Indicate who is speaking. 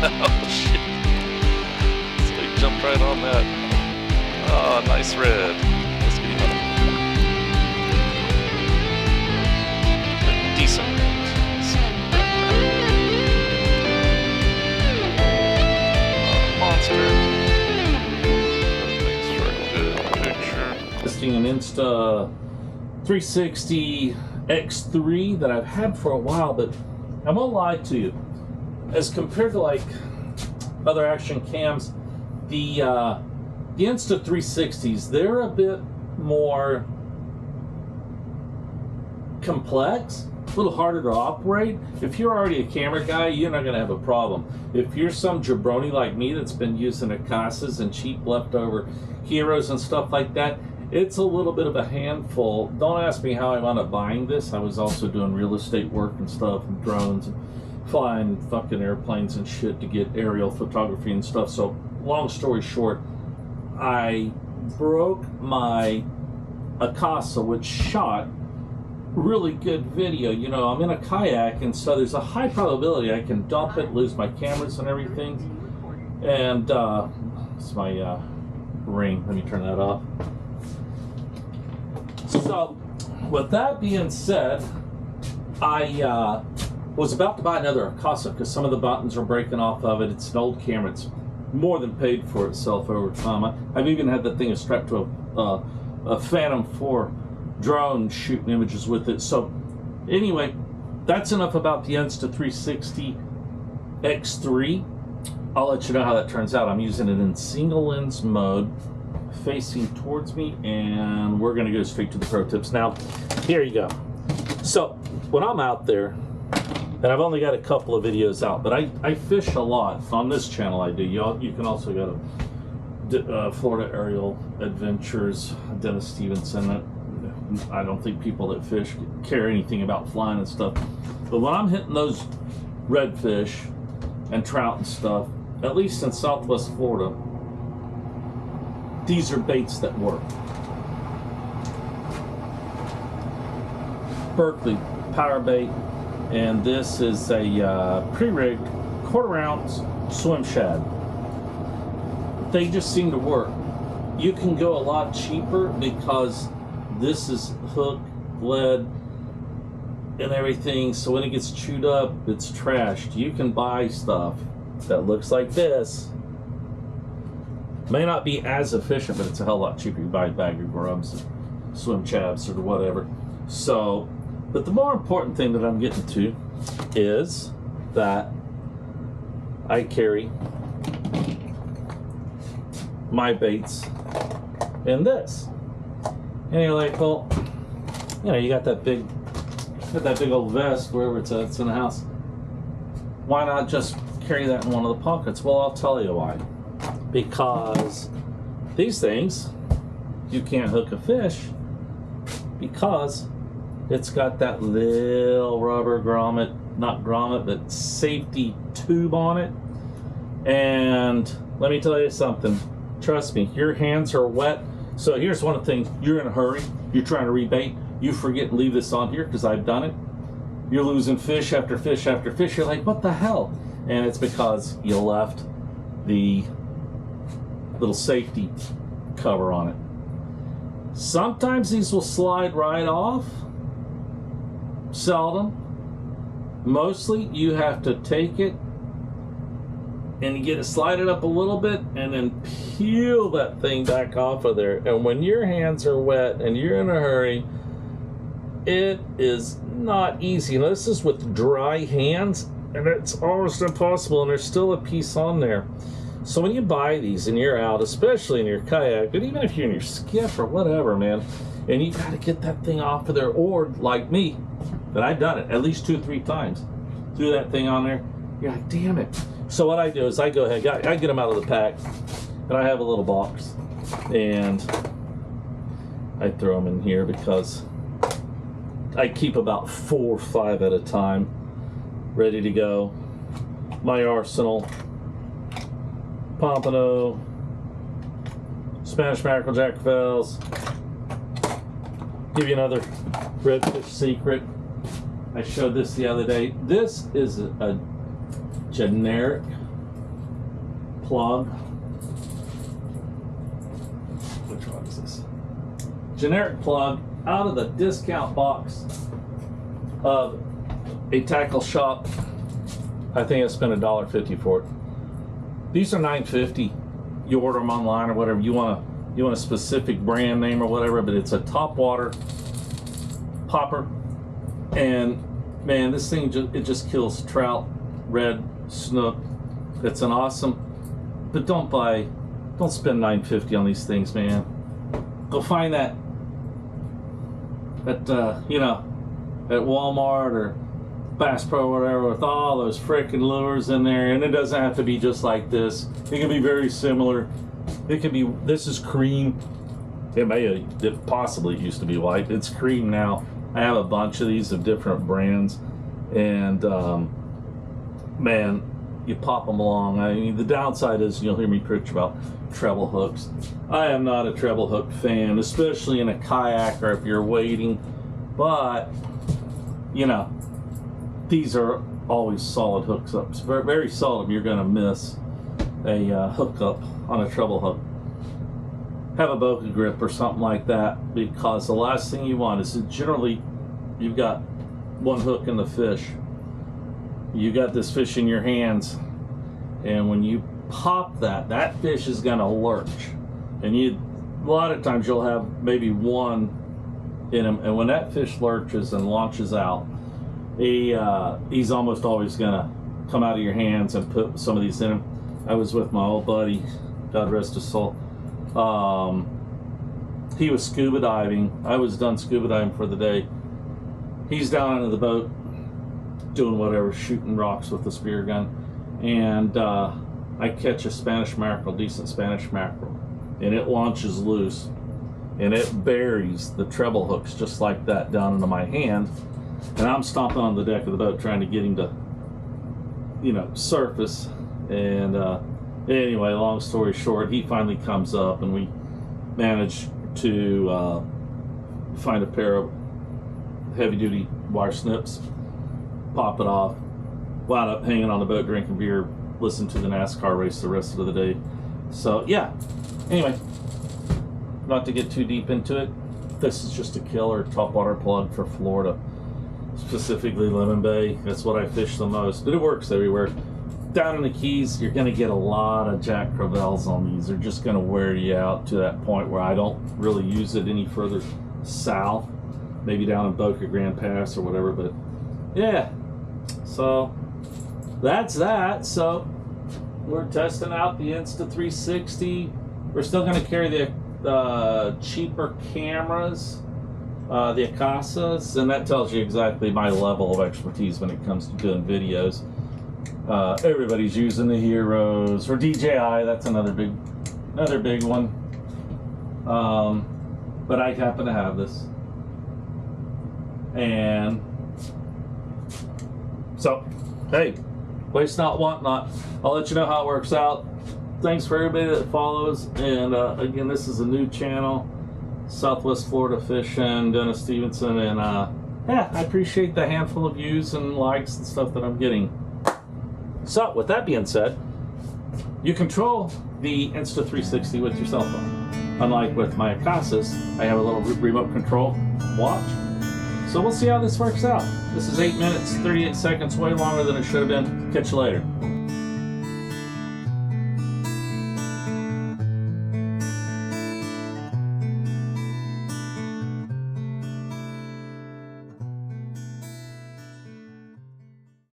Speaker 1: Oh shit. So he jumped right on that. Oh, nice red. Let's get him. Decent. Monster. Thanks for a good picture.
Speaker 2: Listing an Insta360 X3 that I've had for a while, but I won't lie to you. As compared to like other action cams, the Insta360s, they're a bit more complex, a little harder to operate. If you're already a camera guy, you're not going to have a problem. If you're some jabroni like me that's been using Acasa's and cheap leftover Heroes and stuff like that, it's a little bit of a handful. Don't ask me how I wound up buying this. I was also doing real estate work and stuff, and drones, and flying fucking airplanes and shit to get aerial photography and stuff. So long story short, I broke my Acasa, which shot really good video. You know, I'm in a kayak, and so there's a high probability I can dump it, lose my cameras and everything. And it's my ring. Let me turn that off. So with that being said, I was about to buy another Acasa because some of the buttons are breaking off of it. It's an old camera. It's more than paid for itself over time. I've even had that thing strapped to a Phantom 4 drone shooting images with it. So anyway, that's enough about the Insta360 X3. I'll let you know how that turns out. I'm using it in single lens mode, facing towards me, and we're going to go straight to the pro tips. Now, here you go. So when I'm out there, and I've only got a couple of videos out, but I fish a lot. On this channel I do. You can also go to Florida Aerial Adventures, Dennis Stevenson. I don't think people that fish care anything about flying and stuff. But when I'm hitting those redfish and trout and stuff, at least in Southwest Florida, these are baits that work. Berkeley power bait, and this is a pre-rigged 1/4 ounce swim shad. They just seem to work. You can go a lot cheaper because this is hook, lead, and everything, so when it gets chewed up, it's trashed. You can buy stuff that looks like this. May not be as efficient, but it's a hell of a lot cheaper. You buy a bag of grubs, swim chabs, or whatever. So, but the more important thing that I'm getting to is that I carry my baits in this. And you're like, well, you know, you got that big old vest wherever it's at, it's in the house. Why not just carry that in one of the pockets? Well, I'll tell you why. Because these things, you can't hook a fish because it's got that little rubber grommet, not grommet, but safety tube on it. And let me tell you something, trust me, your hands are wet. So here's one of the things, you're in a hurry, you're trying to rebait, you forget and leave this on here, because I've done it. You're losing fish after fish after fish, you're like, what the hell? And it's because you left the little safety cover on it. Sometimes these will slide right off, seldom. Mostly you have to take it and you get it slided up a little bit and then peel that thing back off of there. And when your hands are wet and you're in a hurry, it is not easy. Now, this is with dry hands, and it's almost impossible, and there's still a piece on there. So when you buy these and you're out, especially in your kayak, but even if you're in your skiff or whatever, man, and you got to get that thing off of there, or like me, that I've done it at least 2 or 3 times, threw that thing on there, you're like, damn it. So what I do is I go ahead, I get them out of the pack, and I have a little box, and I throw them in here because I keep about 4 or 5 at a time ready to go. My arsenal: pompano, Spanish mackerel, jackfels. Give you another redfish secret. I showed this the other day. This is a generic plug. Which one is this? Generic plug out of the discount box of a tackle shop. I think I spent $1.50 for it. These are $9.50. You order them online or whatever. You want a specific brand name or whatever, but it's a top water popper. And man, this thing it just kills trout, red, snook. It's an awesome. But don't spend $9.50 on these things, man. Go find that at at Walmart or Bass Pro or whatever with all those frickin' lures in there, and it doesn't have to be just like this. It can be very similar. It can be, this is cream. It possibly used to be white. It's cream now. I have a bunch of these of different brands, and man, you pop them along. I mean, the downside is you'll hear me preach about treble hooks. I am not a treble hook fan, especially in a kayak or if you're wading, but these are always solid hooks up. Very, very seldom you're going to miss a hookup on a treble hook. Have a boca grip or something like that, because the last thing you want is generally you've got one hook in the fish. You got this fish in your hands, and when you pop that fish is going to lurch, and a lot of times you'll have maybe one in him, and when that fish lurches and launches out, he's almost always going to come out of your hands and put some of these in him. I was with my old buddy, God rest his soul. He was scuba diving. I was done scuba diving for the day. He's down into the boat doing whatever, shooting rocks with the spear gun, and I catch a Spanish mackerel, decent Spanish mackerel, and it launches loose, and it buries the treble hooks just like that down into my hand, and I'm stomping on the deck of the boat trying to get him to, surface. And anyway, long story short, he finally comes up, and we managed to find a pair of heavy-duty wire snips, pop it off, wound up hanging on the boat drinking beer, listening to the NASCAR race the rest of the day. So yeah, anyway, not to get too deep into it, this is just a killer topwater plug for Florida, specifically Lemon Bay. That's what I fish the most, but it works everywhere. Down in the Keys, you're going to get a lot of Jack Crevalles on these. They're just going to wear you out to that point where I don't really use it any further south, maybe down in Boca Grande Pass or whatever. But yeah, so that's that. So we're testing out the Insta360. We're still going to carry the cheaper cameras, the Akasas, and that tells you exactly my level of expertise when it comes to doing videos. Everybody's using the Heroes or DJI. That's another big one. But I happen to have this, and so hey, waste not, want not. I'll let you know how it works out. Thanks for everybody that follows. And again, this is a new channel, Southwest Florida Fishing, Dennis Stevenson, and yeah, I appreciate the handful of views and likes and stuff that I'm getting. So, with that being said, you control the Insta360 with your cell phone. Unlike with my Akasas, I have a little remote control watch. So we'll see how this works out. This is 8 minutes, 38 seconds, way longer than it should have been. Catch you later.